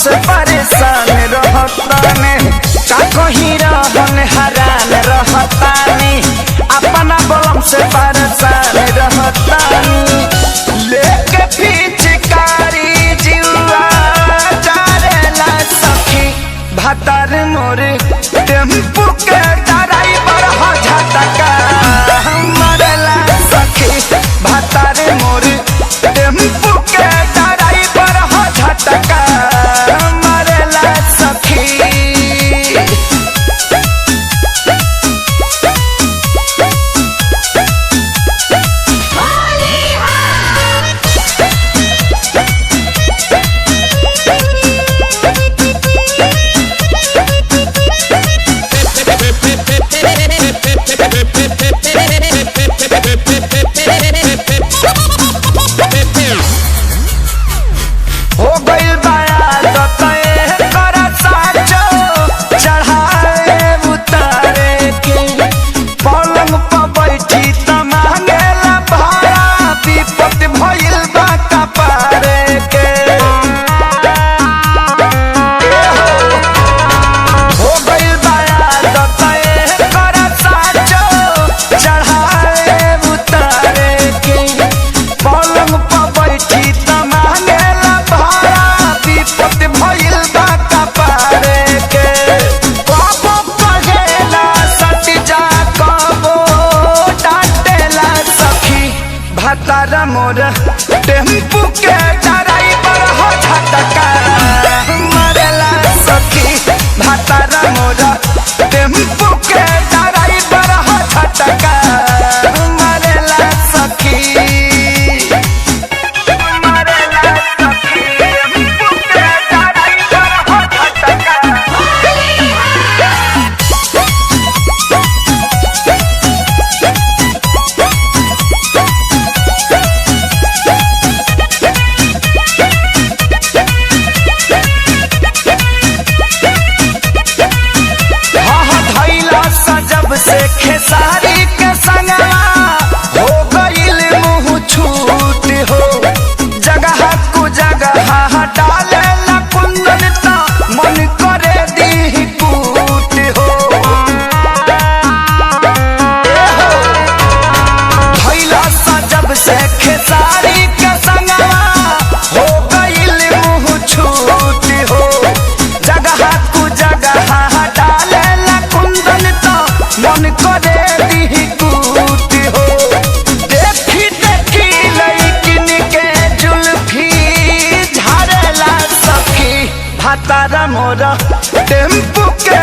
से परेशान रहताने का कहीं रहन हरान रहतानी अपना बलम से परेशान रहतानी लेके पिचकारी जीवा जारेला सखी भातार मोरे टेम्पू के ड्राइवर हो झटका मरेला सखी भातार मोरे टेम्पू के ड्राइवर हो झटका मरेला सखी। हो गइल बाया दतए कर साचो चढ़ाए उतारे के पलंग पर बैठी त मांगेला भाड़ा विपत भइल बा कपारे के हो गइल बाया दतए कर साचो चढ़ाए उतारे के पलंग पर बैठी त मांगेला विपत भइल बा कपारे के कबो कहेला सट जा कबो डांटेला सखी भातार मोर टेम्पू के ड्राइवर हो झटका मरेला सखी भातार मोर टेम्पू के ड्राइवर हो झटका मरेला सखी। जब से खेसारी के संगवा हो गइल मुँह छूट हो जगह को जगह डाले ला कुंदन ता मन करे दी कूट हो भइला सा जब से खेसारी के संगवा हो गइल मुँह छूट हो जगह को जगह डाले ला कुंदन ता मन करे दी कूट हो देखी देखी लइकिन के जुल्फी झारेला सखी भातार मोर टेम्पू के